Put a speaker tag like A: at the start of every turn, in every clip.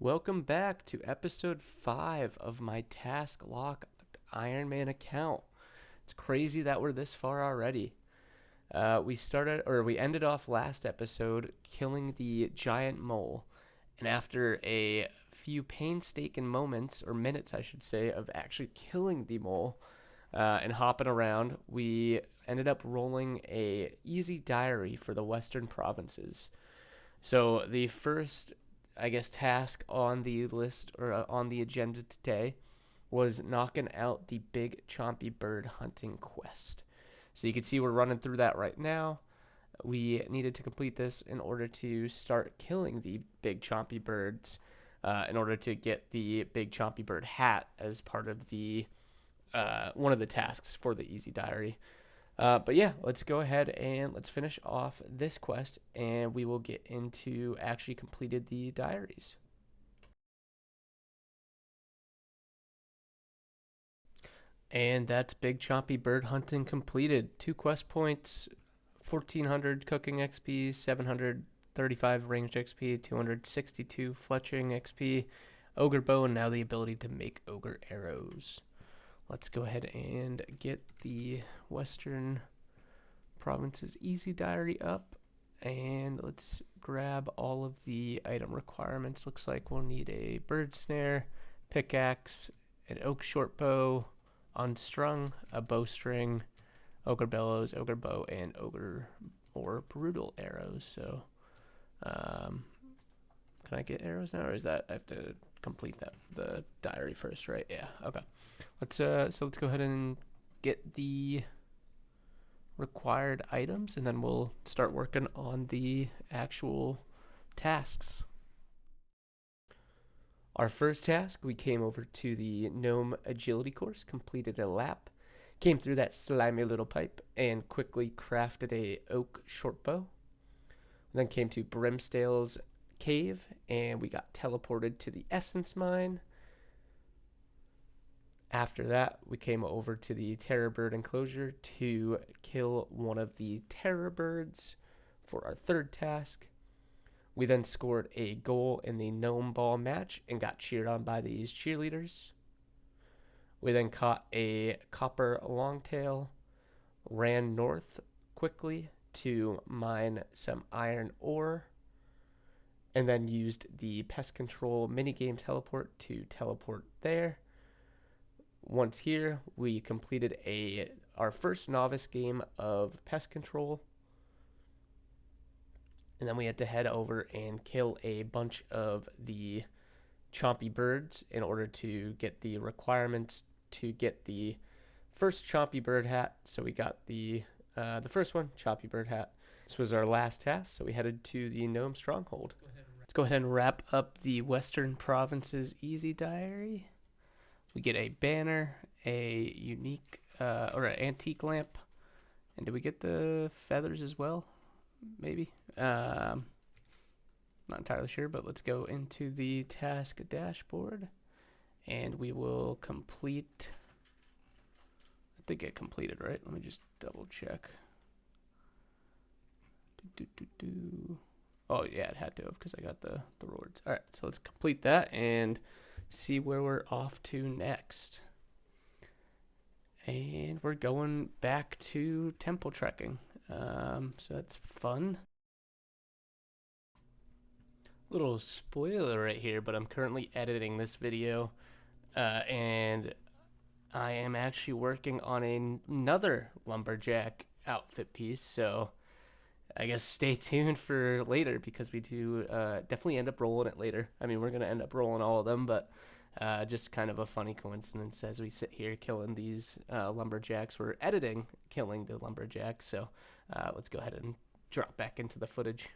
A: Welcome back to episode 5 of my task lock Iron Man account. It's crazy that we're this far already. We ended off last episode killing the giant mole, and after a few painstaking moments, or minutes I should say, of actually killing the mole and hopping around, we ended up rolling a easy diary for the Western provinces. So the first, I guess, task on the list or on the agenda today was knocking out the big chompy bird hunting quest. So you can see we're running through that right now. We needed to complete this in order to start killing the big chompy birds, in order to get the big chompy bird hat as part of the one of the tasks for the easy diary. But yeah, let's go ahead and let's finish off this quest, and we will get into actually completed the diaries. And that's big chompy bird hunting completed. 2 quest points, 1400 cooking XP, 735 ranged XP, 262 fletching XP, ogre bow, and now the ability to make ogre arrows. Let's go ahead and get the Western Province's easy diary up, and let's grab all of the item requirements. Looks like we'll need a bird snare, pickaxe, an oak short bow, unstrung, a bowstring, ogre bellows, ogre bow, and ogre or brutal arrows. So can I get arrows now, or is that I have to complete the diary first, right? Yeah, okay. Let's go ahead and get the required items, and then we'll start working on the actual tasks. Our first task, we came over to the gnome agility course, completed a lap, came through that slimy little pipe, and quickly crafted a oak short bow. Then came to Brimstale's cave, and we got teleported to the essence mine. After that, we came over to the terror bird enclosure to kill one of the terror birds for our third task. We then scored a goal in the gnome ball match and got cheered on by these cheerleaders. We then caught a copper longtail, ran north quickly to mine some iron ore, and then used the pest control minigame teleport to teleport there. Once here, we completed our first novice game of pest control, and then we had to head over and kill a bunch of the chompy birds in order to get the requirements to get the first chompy bird hat. So we got the first one, chompy bird hat. This was our last task, so we headed to the gnome stronghold. Let's go ahead and wrap up the Western Province's easy diary. We get a banner, a unique or an antique lamp, and did we get the feathers as well? Maybe. Not entirely sure, but let's go into the task dashboard, and we will complete. I think it completed, right? Let me just double check. Oh yeah, it had to have because I got the rewards. All right, so let's complete that and see where we're off to next. And we're going back to temple trekking. So that's fun. Little spoiler right here, but I'm currently editing this video, and I am actually working on another lumberjack outfit piece. So I guess stay tuned for later, because we do definitely end up rolling it later. I mean, we're gonna end up rolling all of them, but just kind of a funny coincidence as we sit here killing these lumberjacks. We're editing killing the lumberjacks, so let's go ahead and drop back into the footage.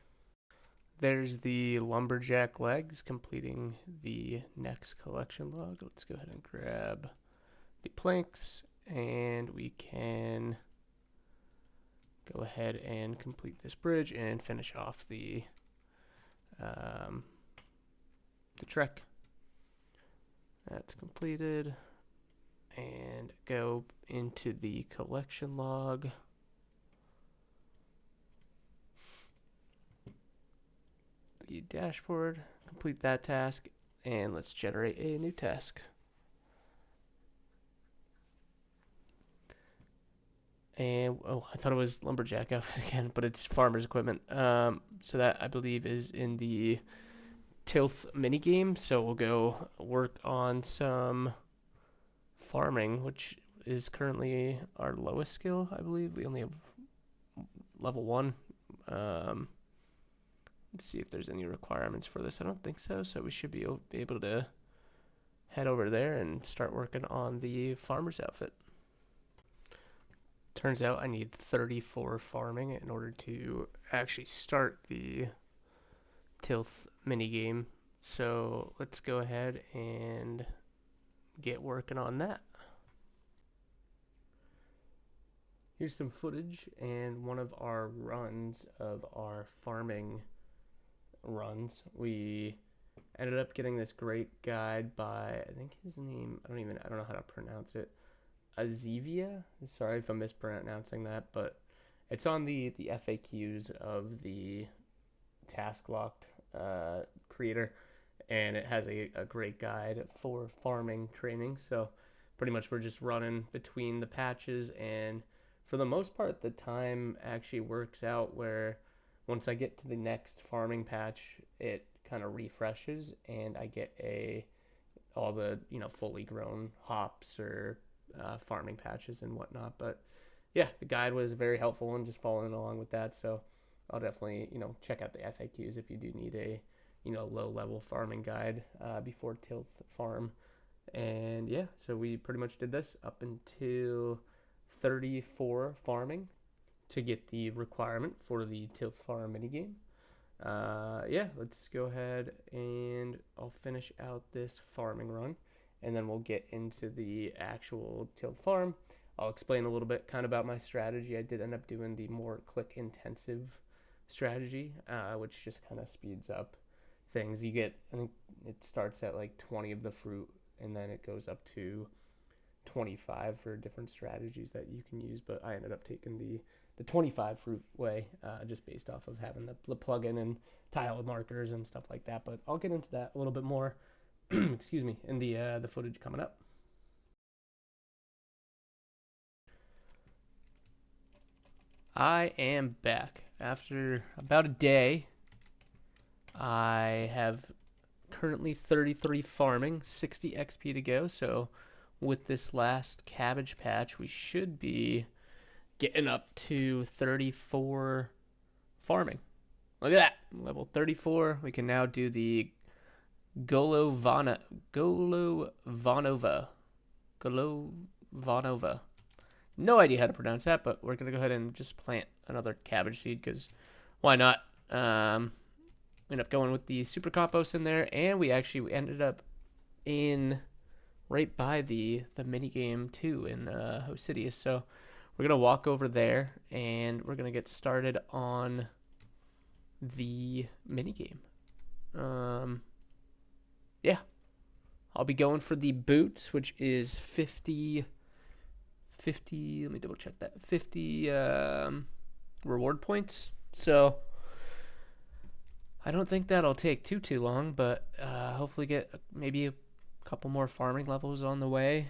A: There's the lumberjack legs completing the next collection log. Let's go ahead and grab the planks, and we can go ahead and complete this bridge and finish off the trek. That's completed, and go into the collection log. The dashboard, complete that task, and let's generate a new task. And oh, I thought it was lumberjack again, but it's farmer's equipment. So that I believe is in the tilth mini game. So we'll go work on some farming, which is currently our lowest skill, I believe. We only have level 1. Let's see if there's any requirements for this. I don't think so. So we should be able to head over there and start working on the farmer's outfit. Turns out I need 34 farming in order to actually start the tilth minigame. So let's go ahead and get working on that. Here's some footage and one of our runs of our farming runs. We ended up getting this great guide by, I think his name, I don't know how to pronounce it. Azivia. Sorry if I'm mispronouncing that, but it's on the FAQs of the task locked creator, and it has a great guide for farming training. So pretty much we're just running between the patches, and for the most part the time actually works out where once I get to the next farming patch it kind of refreshes and I get all the fully grown hops or farming patches and whatnot. But yeah, the guide was very helpful and just following along with that. So I'll definitely check out the FAQs if you do need a low level farming guide before tilth farm. And yeah, so we pretty much did this up until 34 farming to get the requirement for the tilth farm minigame. Yeah, let's go ahead and I'll finish out this farming run and then we'll get into the actual tilth farm. I'll explain a little bit kind of about my strategy. I did end up doing the more click intensive strategy, which just kind of speeds up things. You get, I think it starts at like 20 of the fruit and then it goes up to 25 for different strategies that you can use, but I ended up taking the 25 fruit way, just based off of having the plugin and tile markers and stuff like that. But I'll get into that a little bit more excuse me, in the footage coming up. I am back after about a day. I have currently 33 farming, 60 XP to go. So with this last cabbage patch, we should be getting up to 34 farming. Look at that, level 34. We can now do the Golovanova. No idea how to pronounce that, but we're going to go ahead and just plant another cabbage seed because why not? End up going with the super compost in there, and we ended up in right by the mini game too in Hosidius. So we're going to walk over there and we're going to get started on the mini game. Yeah, I'll be going for the boots, which is 50, let me double check that, 50 reward points. So I don't think that'll take too long, but hopefully get maybe a couple more farming levels on the way.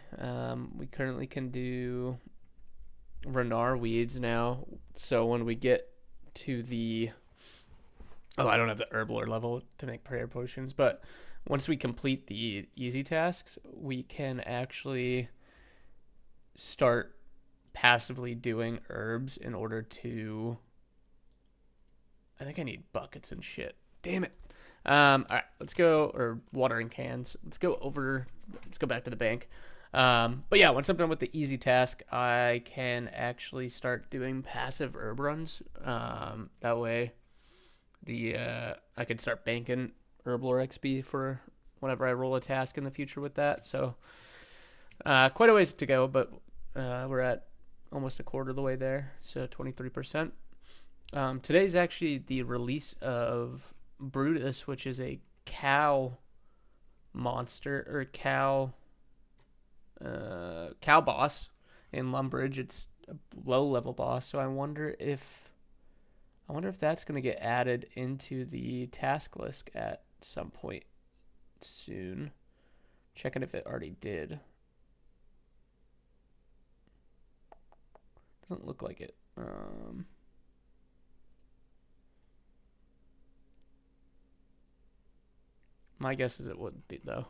A: We currently can do Renar weeds now, so when we get to the I don't have the herbler level to make prayer potions, but once we complete the easy tasks, we can actually start passively doing herbs in order to, I think I need buckets and shit. Damn it. All right, let's go, or watering cans. Let's go back to the bank. But yeah, once I'm done with the easy task, I can actually start doing passive herb runs. That way I could start banking Herblore XP for whenever I roll a task in the future with that. So quite a ways to go, but we're at almost a quarter of the way there, so 23%. Today's actually the release of Brutus, which is a cow monster, or cow boss in Lumbridge. It's a low level boss, so I wonder if that's going to get added into the task list at some point. soon. Checking if it already did. Doesn't look like it. My guess is it wouldn't be, though.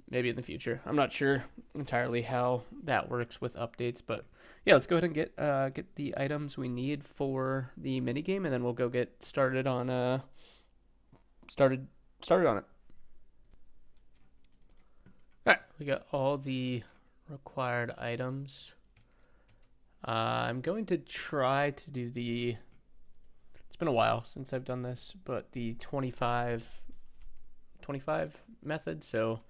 A: Maybe in the future. I'm not sure entirely how that works with updates, but yeah, let's go ahead and get the items we need for the minigame, and then we'll go get started on started on it. All right, we got all the required items. I'm going to try to do the. It's been a while since I've done this, but the 25 method. So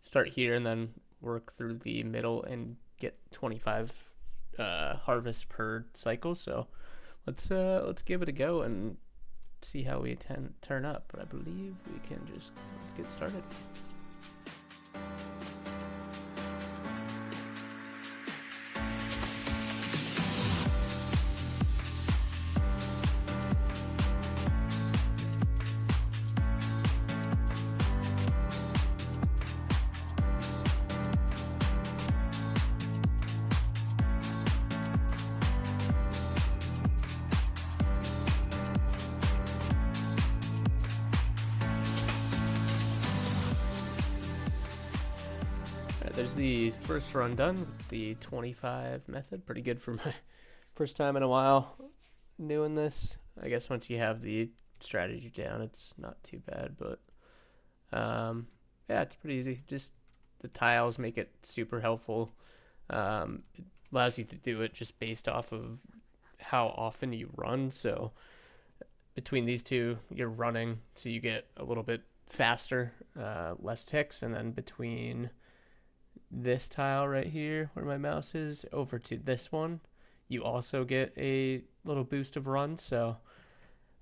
A: start here and then work through the middle and get 25 harvests per cycle. So let's give it a go and see how we turn up. But I believe we can let's get started. There's the first run done with the 25 method. Pretty good for my first time in a while doing this. I guess once you have the strategy down, it's not too bad, but yeah, it's pretty easy. Just the tiles make it super helpful. It allows you to do it just based off of how often you run. So between these two, you're running, so you get a little bit faster, less ticks, and then between this tile right here where my mouse is over to this one, you also get a little boost of run. So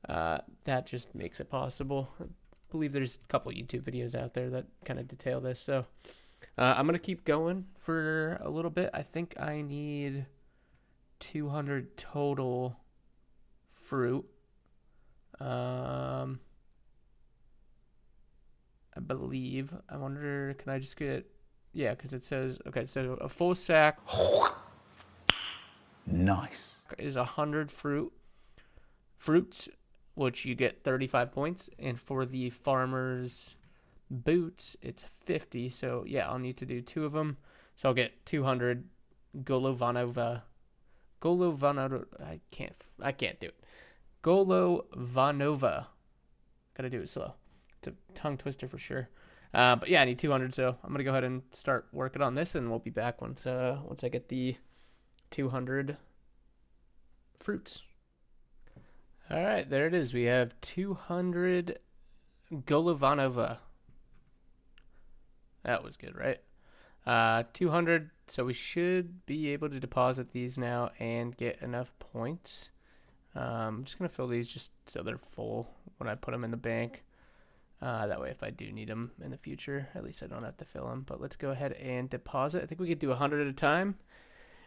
A: that just makes it possible. I believe there's a couple YouTube videos out there that kind of detail this. So I'm gonna keep going for a little bit. I think I need 200 total fruit. I believe. I wonder, can I just get? Yeah, because it says, okay, so a full sack.
B: Nice.
A: Is 100 fruits, which you get 35 points. And for the farmer's boots, it's 50. So yeah, I'll need to do 2 of them. So I'll get 200 Golovanova. I can't do it. Golovanova. Gotta do it slow. It's a tongue twister for sure. But yeah, I need 200, so I'm gonna go ahead and start working on this, and we'll be back once I get the 200 fruits. All right, there it is. We have 200 Golovanova. That was good, right? 200, so we should be able to deposit these now and get enough points. I'm just gonna fill these just so they're full when I put them in the bank. That way, if I do need them in the future, at least I don't have to fill them. But let's go ahead and deposit. I think we could do 100 at a time.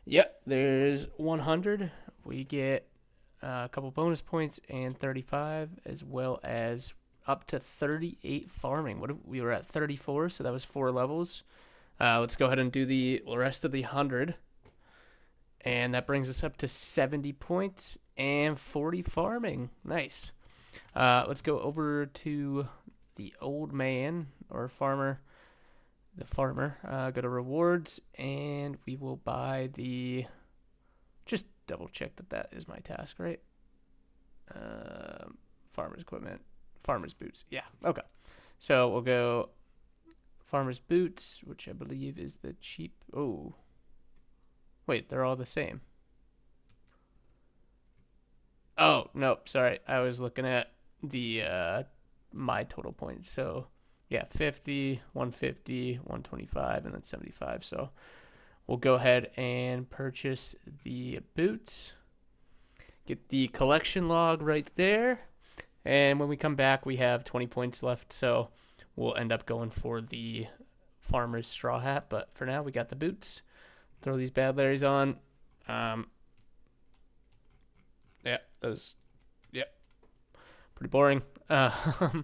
A: Yep, there's 100. We get a couple bonus points and 35, as well as up to 38 farming. We were at 34, so that was 4 levels. Let's go ahead and do the rest of the 100. And that brings us up to 70 points and 40 farming. Nice. Let's go over to the old man or farmer, go to rewards, and we will buy the, just double check that is my task, right? Farmer's equipment, farmer's boots. Yeah, okay. So we'll go farmer's boots, which I believe is the cheap. Oh, wait, they're all the same. Oh, nope, sorry. I was looking at the my total points. So yeah, 50, 150, 125, and then 75. So we'll go ahead and purchase the boots, get the collection log right there, and when we come back we have 20 points left, so we'll end up going for the farmer's straw hat. But for now we got the boots. Throw these bad Larrys on. Yeah, those, yeah, pretty boring. Let's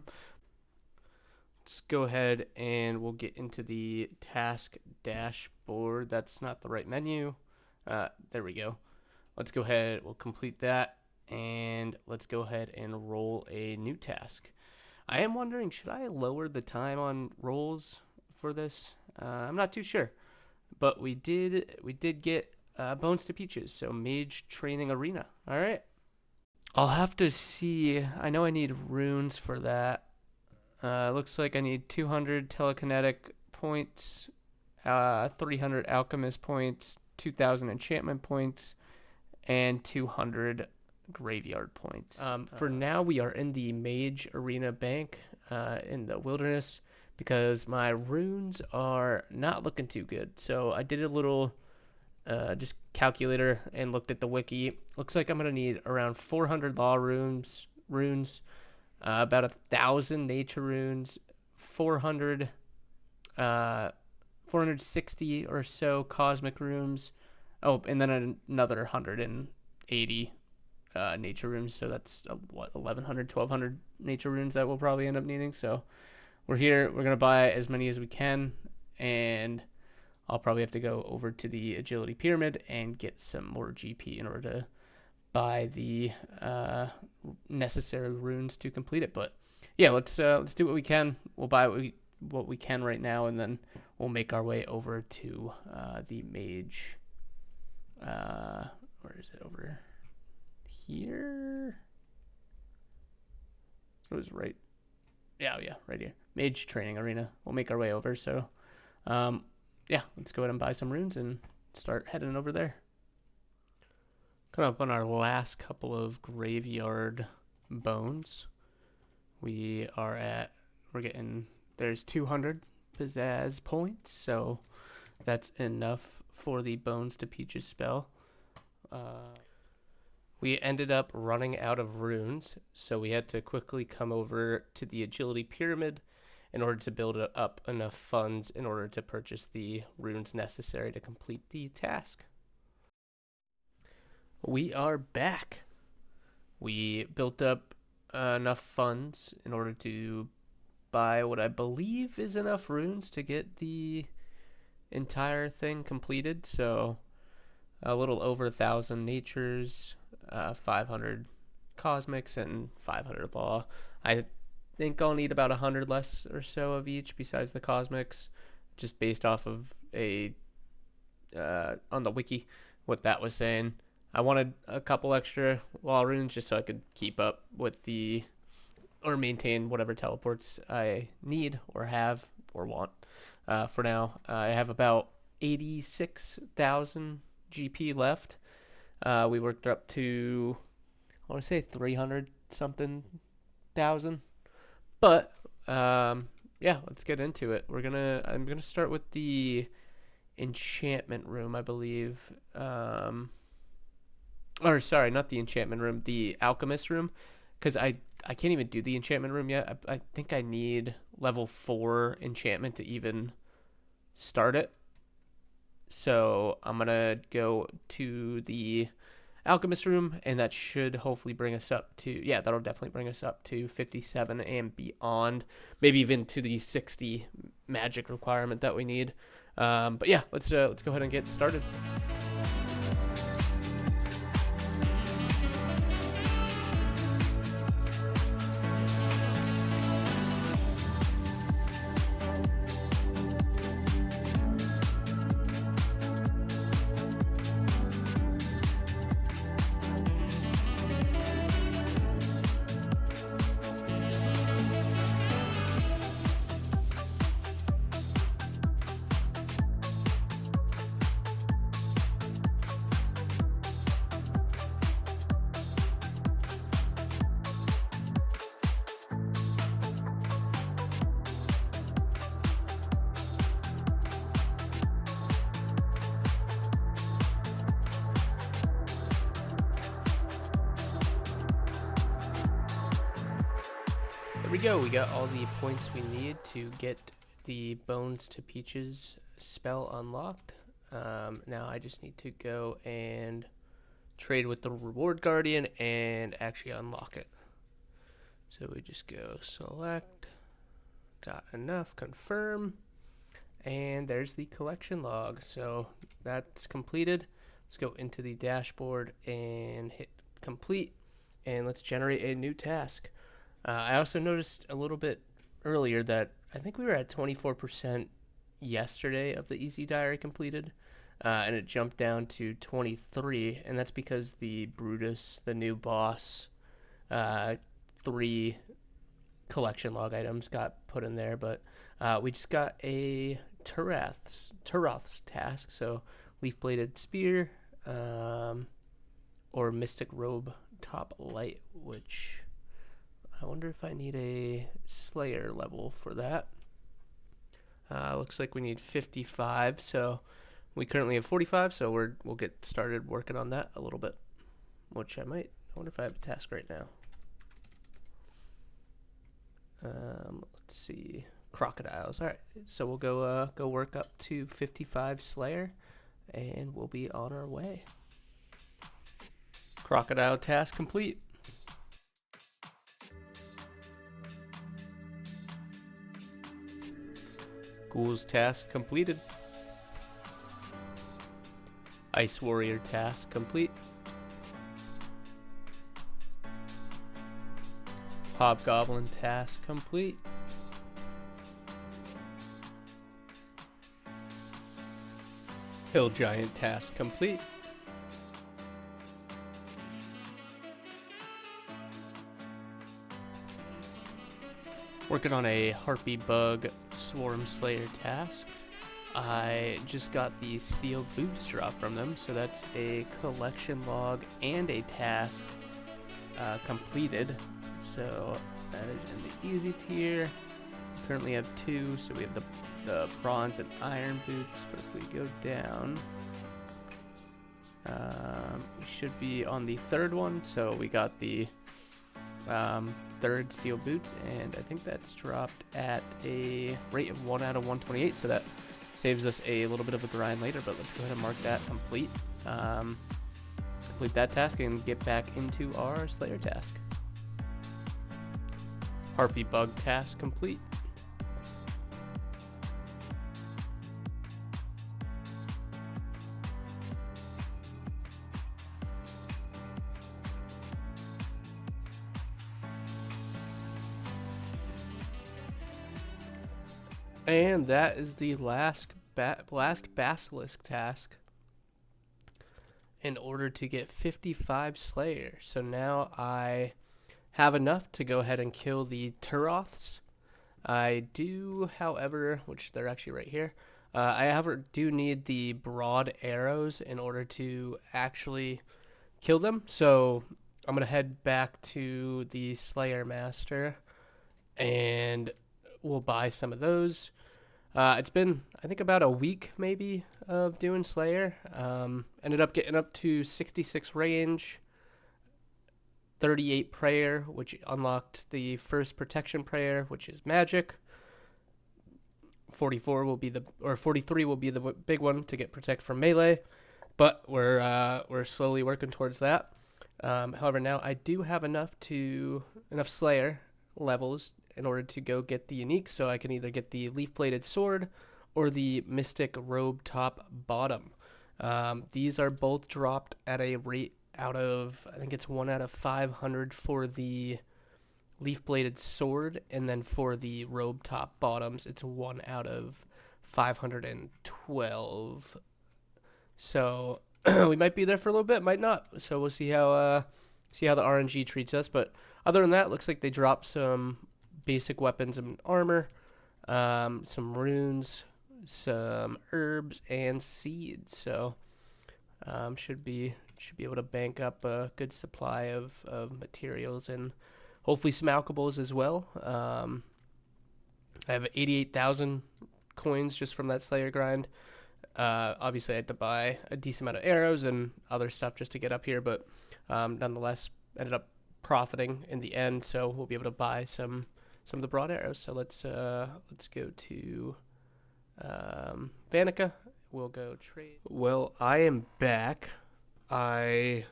A: let's go ahead and we'll get into the task dashboard. That's not the right menu. There we go. Let's go ahead, we'll complete that, and let's go ahead and roll a new task. I am wondering, should I lower the time on rolls for this? I'm not too sure, but we did get Bones to Peaches, so Mage Training Arena. All right. I'll have to see. I know I need runes for that. Looks like I need 200 telekinetic points, 300 alchemist points, 2,000 enchantment points, and 200 graveyard points. For now, we are in the Mage Arena Bank in the wilderness because my runes are not looking too good. So I did a little just calculator and looked at the wiki. Looks like I'm gonna need around 400 law runes, about 1,000 nature runes, 460 or so cosmic runes. Oh, and then another 180 nature runes. So that's what, 1,100, 1,200 nature runes that we'll probably end up needing. So we're here. We're gonna buy as many as we can, and I'll probably have to go over to the agility pyramid and get some more GP in order to buy the necessary runes to complete it. But yeah, let's do what we can. We'll buy what we can right now, and then we'll make our way over to the mage. Where is it? Over here? It was right. Yeah, right here. Mage Training Arena. We'll make our way over. So, yeah, let's go ahead and buy some runes and start heading over there. Coming up on our last couple of graveyard bones. We're getting, there's 200 pizzazz points, so that's enough for the Bones to Peaches spell. We ended up running out of runes, so we had to quickly come over to the agility pyramid in order to build up enough funds in order to purchase the runes necessary to complete the task. We are back. We built up enough funds in order to buy what I believe is enough runes to get the entire thing completed. So a little over 1,000 natures, 500 cosmics, and 500 law. I think I'll need about 100 less or so of each besides the cosmics, just based off of a on the wiki what that was saying. I wanted a couple extra law runes just so I could keep up with or maintain whatever teleports I need or have or want. For now, I have about 86,000 GP left. We worked up to, I want to say 300 something thousand. But yeah, let's get into it. I'm gonna start with the enchantment room, I believe. Or sorry, not the enchantment room, the alchemist room, because I can't even do the enchantment room yet. I think I need level 4 enchantment to even start it. So I'm gonna go to the alchemist room, and that should hopefully bring us up to, yeah, that'll definitely bring us up to 57 and beyond, maybe even to the 60 magic requirement that we need. But yeah, let's go ahead and get started. There we go. We got all the points we need to get the Bones to Peaches spell unlocked. Now I just need to go and trade with the Reward Guardian and actually unlock it. So we just go select, Got enough. Confirm. And there's the collection log. So that's completed. Let's go into the dashboard and hit complete. And let's generate a new task. I also noticed a little bit earlier that I think we were at 24% yesterday of the easy diary completed. And it jumped down to 23, and that's because the Brutus, the new boss, 3 collection log items got put in there, but we just got a Turath's task, so leaf-bladed spear, or mystic robe top light, which I wonder if I need a slayer level for that. Looks like we need 55, so we currently have 45, so we'll get started working on that a little bit, which I wonder if I have a task right now. Let's see, crocodiles. All right, so we'll go work up to 55 slayer, and we'll be on our way. Crocodile task complete. Ghouls task completed. Ice warrior task complete. Hobgoblin task complete. Hill giant task complete. Working on a harpy bug swarm slayer task. I just got the steel boots drop from them, so that's a collection log and a task completed. So that is in the easy tier. We currently have 2, so we have the bronze and iron boots, but if we go down, we should be on the 3rd one. So we got the 3rd steel boots, and I think that's dropped at a rate of 1 out of 128, so that saves us a little bit of a grind later, but let's go ahead and mark that complete. Complete that task and get back into our slayer task. Harpy bug task complete. And that is the last basilisk task in order to get 55 slayer. So now I have enough to go ahead and kill the Turoths. I do, however, which they're actually right here, do need the broad arrows in order to actually kill them. So I'm going to head back to the Slayer Master and we'll buy some of those. It's been, I think, about a week maybe of doing Slayer. Ended up getting up to 66 range, 38 prayer, which unlocked the first protection prayer, which is magic. 44 will be or 43 will be the big one to get protect from melee, but we're slowly working towards that. However, now I do have enough Slayer levels in order to go get the unique, so I can either get the leaf-bladed sword or the mystic robe top bottom. These are both dropped at a rate out of, I think it's 1 out of 500 for the leaf-bladed sword, and then for the robe top bottoms, it's 1 out of 512. So we might be there for a little bit, might not. So we'll see how the RNG treats us. But other than that, looks like they dropped some basic weapons and armor, some runes, some herbs, and seeds. So should be able to bank up a good supply of materials and hopefully some alchables as well. I have 88,000 coins just from that Slayer grind. Obviously I had to buy a decent amount of arrows and other stuff just to get up here, but nonetheless ended up profiting in the end, so we'll be able to buy some of the broad arrows. So let's go to Vanica. We'll go trade. Well, I am back. I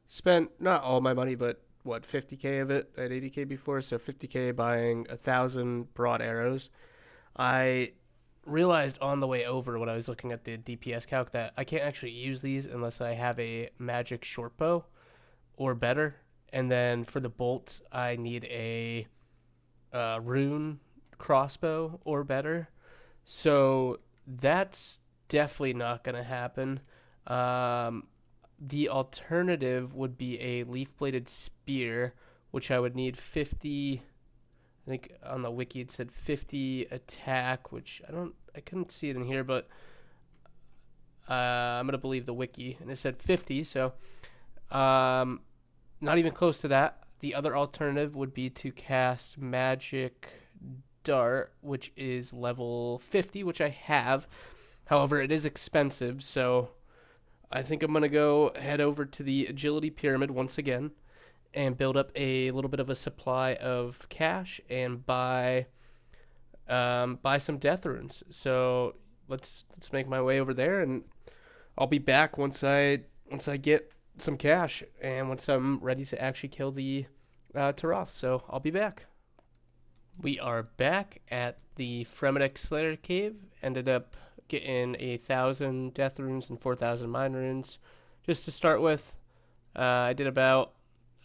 A: spent not all my money, but what, 50k of it at 80k before, so 50k buying 1,000 broad arrows. I realized on the way over when I was looking at the DPS calc that I can't actually use these unless I have a magic short bow or better. And then for the bolts, I need a rune crossbow or better. So that's definitely not going to happen. The alternative would be a leaf bladed spear, which I would need 50. I think on the wiki it said 50 attack, which I couldn't see it in here, but I'm gonna believe the wiki, and it said 50, so not even close to that. The other alternative would be to cast magic dart, which is level 50, which I have. However, it is expensive, so I think I'm gonna go head over to the agility pyramid once again and build up a little bit of a supply of cash and buy some death runes. So let's make my way over there, and I'll be back once I get some cash and once I'm ready to actually kill the Taroth. So I'll be back. We are back at the Fremennik Slayer Cave. Ended up getting 1,000 death runes and 4,000 mine runes just to start with. I did about,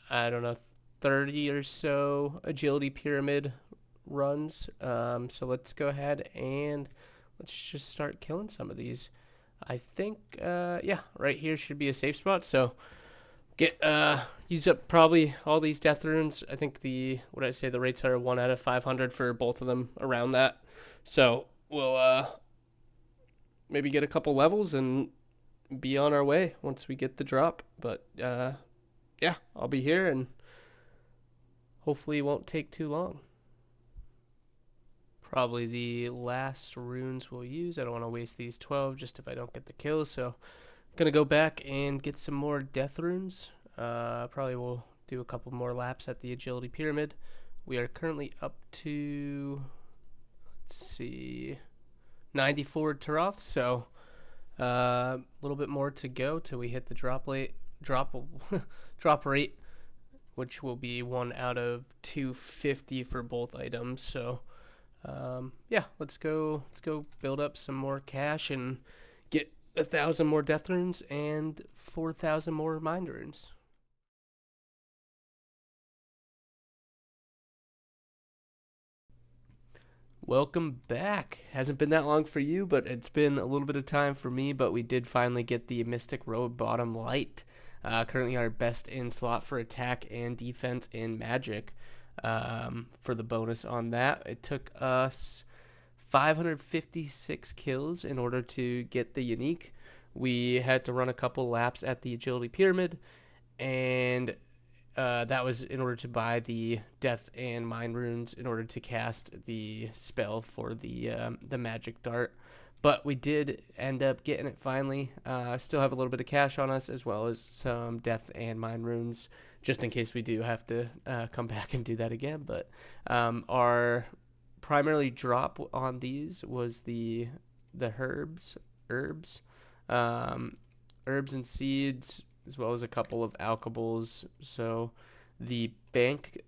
A: I don't know, 30 or so agility pyramid runs. So let's go ahead and let's just start killing some of these. I think, yeah, right here should be a safe spot. So use up probably all these death runes. I think the rates are 1 out of 500 for both of them, around that. So we'll maybe get a couple levels and be on our way once we get the drop. But yeah, I'll be here and hopefully it won't take too long. Probably the last runes we'll use. I don't want to waste these 12 just if I don't get the kill. So I'm going to go back and get some more death runes. Probably will do a couple more laps at the agility pyramid. We are currently up to, let's see, 94 Taroth. So a little bit more to go till we hit the drop rate, which will be 1 out of 250 for both items. So yeah, let's go build up some more cash and get 1,000 more death runes and 4,000 more mind runes. Welcome back. Hasn't been that long for you, but it's been a little bit of time for me. But we did finally get the Mystic Road Bottom Light. Currently our best in slot for attack and defense in magic. For the bonus on that, it took us 556 kills in order to get the unique. We had to run a couple laps at the agility pyramid, and that was in order to buy the death and mind runes in order to cast the spell for the magic dart. But we did end up getting it finally. Still have a little bit of cash on us, as well as some death and mind runes, just in case we do have to come back and do that again. But our primarily drop on these was the herbs, and seeds, as well as a couple of alkables. So the bank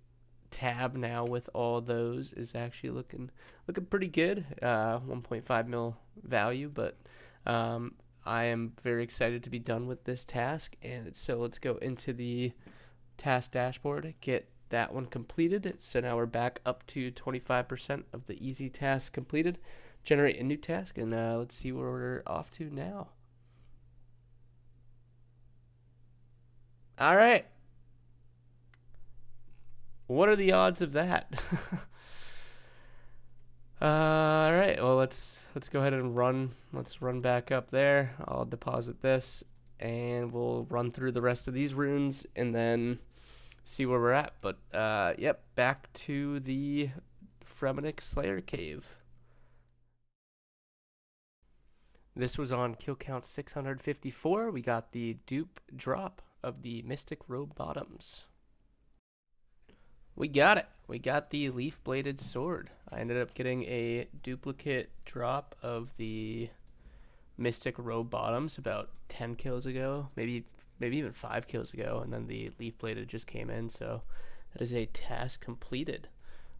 A: tab now with all those is actually looking pretty good. 1.5 mil value, but I am very excited to be done with this task. And so let's go into the task dashboard, get that one completed. So now we're back up to 25% of the easy task completed. Generate a new task, and let's see where we're off to now. All right. What are the odds of that? All right. Well, let's go ahead and run. Let's run back up there. I'll deposit this, and we'll run through the rest of these runes, and then see where we're at. But yep, back to the Fremennik Slayer Cave. This was on kill count 654. We got the dupe drop of the Mystic Robe Bottoms. We got it. We got the leaf bladed sword. I ended up getting a duplicate drop of the Mystic Robe Bottoms about 10 kills ago, maybe maybe even 5 kills ago, and then the leaf bladed just came in, so that is a task completed.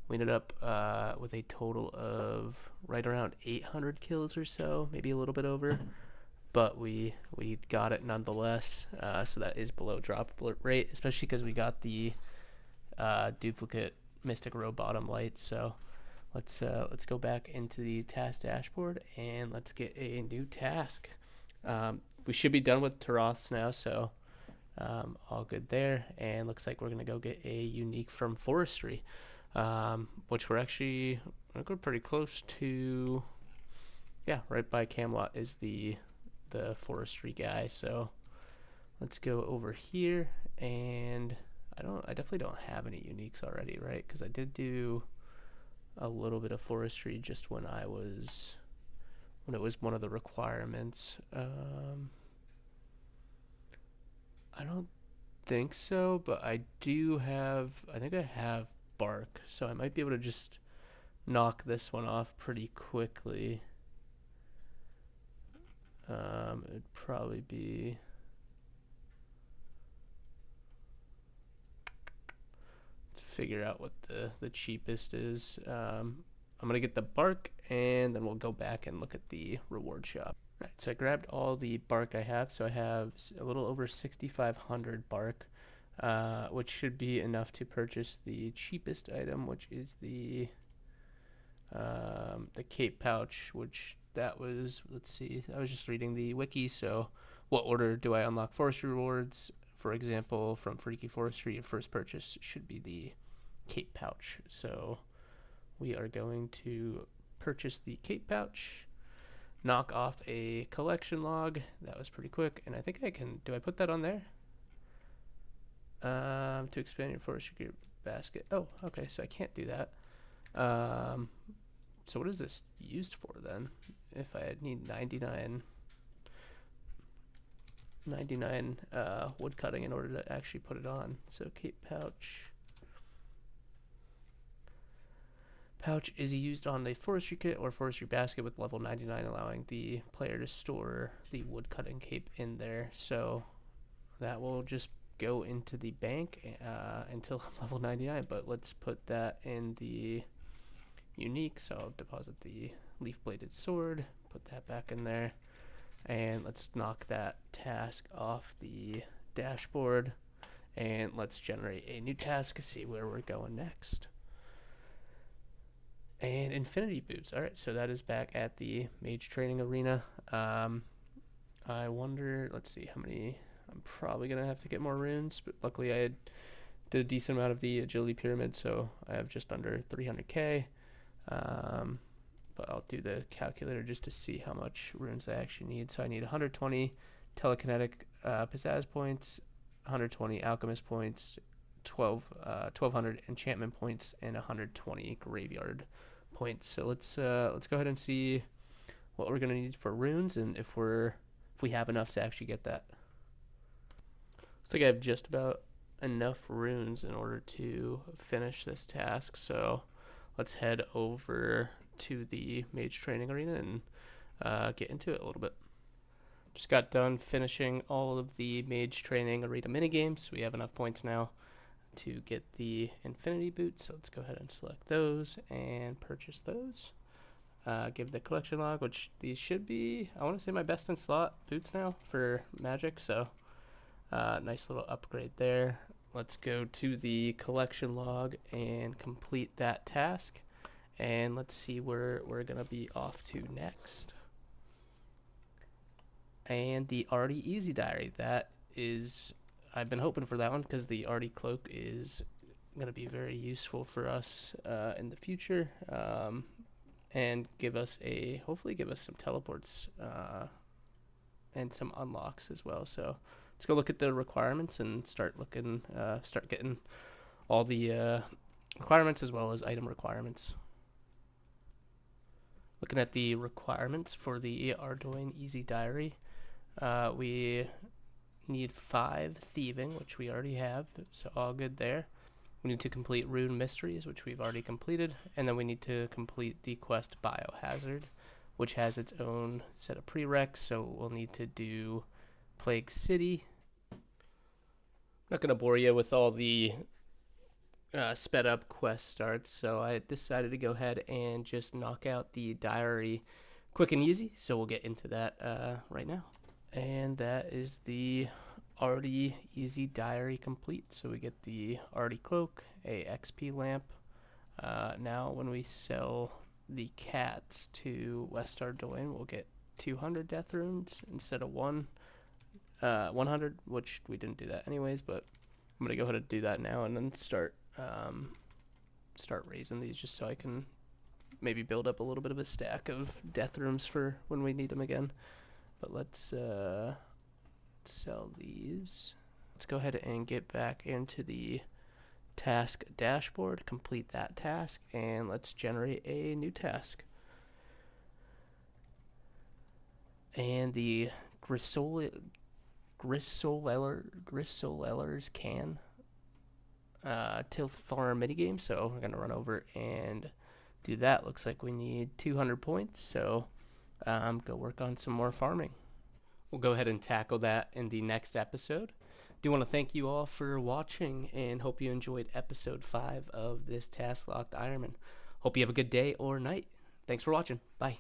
A: We ended up with a total of right around 800 kills or so, maybe a little bit over, but we got it nonetheless. So that is below drop rate, especially because we got the duplicate Mystic Row bottom light. So let's go back into the task dashboard and let's get a new task. We should be done with Taroths now, so all good there. And looks like we're gonna go get a unique from forestry, which we're actually pretty close to. Yeah, right by Camelot is the forestry guy. So let's go over here, and I definitely don't have any uniques already, right? Because I did do a little bit of forestry just when it was one of the requirements. I don't think so, but I think I have bark, so I might be able to just knock this one off pretty quickly. It'd probably be figure out what the cheapest is. I'm gonna get the bark, and then we'll go back and look at the reward shop. Right, so I grabbed all the bark I have. So I have a little over 6,500 bark, which should be enough to purchase the cheapest item, which is the cape pouch, which that was, let's see, I was just reading the wiki. So what order do I unlock forestry rewards? For example, from Freaky Forestry, your first purchase should be the cape pouch. So we are going to purchase the cape pouch, knock off a collection log. That was pretty quick, and I think I can, do I put that on there? To expand your forestry gear basket. Oh, okay, so I can't do that. So what is this used for then? If I need 99 wood cutting in order to actually put it on. So cape pouch is used on the forestry kit or forestry basket with level 99, allowing the player to store the wood cutting cape in there. So that will just go into the bank until I'm level 99, but let's put that in the unique. So I'll deposit the leaf bladed sword, put that back in there, and let's knock that task off the dashboard, and let's generate a new task to see where we're going next. And infinity boots. All right, so that is back at the mage training arena. I wonder, let's see how many. I'm probably gonna have to get more runes, but luckily I did a decent amount of the agility pyramid, so I have just under 300k. But I'll do the calculator just to see how much runes I actually need. So I need 120 telekinetic pizzazz points, 120 alchemist points, 1200 enchantment points, and 120 graveyard points. So let's go ahead and see what we're gonna need for runes, and if we have enough to actually get that. Looks like I have just about enough runes in order to finish this task. So let's head over to the mage training arena and get into it a little bit. Just got done finishing all of the mage training arena minigames. We have enough points now to get the infinity boots, so let's go ahead and select those and purchase those. Give the collection log, which these should be, I want to say, my best in slot boots now for magic, so nice little upgrade there. Let's go to the collection log and complete that task, and let's see where we're gonna be off to next. And the Artie Easy Diary, that is, I've been hoping for that one because the Artie Cloak is going to be very useful for us in the future, and hopefully give us some teleports and some unlocks as well. So let's go look at the requirements and start getting all the requirements as well as item requirements. Looking at the requirements for the Ardoin Easy Diary, we need 5 thieving, which we already have, so all good there. We need to complete rune mysteries, which we've already completed, and then we need to complete the quest Biohazard, which has its own set of prereqs. So we'll need to do Plague City, Not going to bore you with all the sped up quest starts, so I decided to go ahead and just knock out the diary quick and easy. So we'll get into that right now. And that is the already easy diary complete. So we get the already cloak, a XP lamp. Now when we sell the cats to West Ardoin, we'll get 200 death runes instead of 100, which we didn't do that anyways, but I'm gonna go ahead and do that now and then start raising these just so I can maybe build up a little bit of a stack of death rooms for when we need them again. But let's sell these. Let's go ahead and get back into the task dashboard, complete that task, and let's generate a new task. And the Grisoleller's can Tilth Farm minigame, so we're gonna run over and do that. Looks like we need 200 points, so go work on some more farming. We'll go ahead and tackle that in the next episode. Do want to thank you all for watching and hope you enjoyed episode 5 of this Task Locked Ironman. Hope you have a good day or night. Thanks for watching. Bye.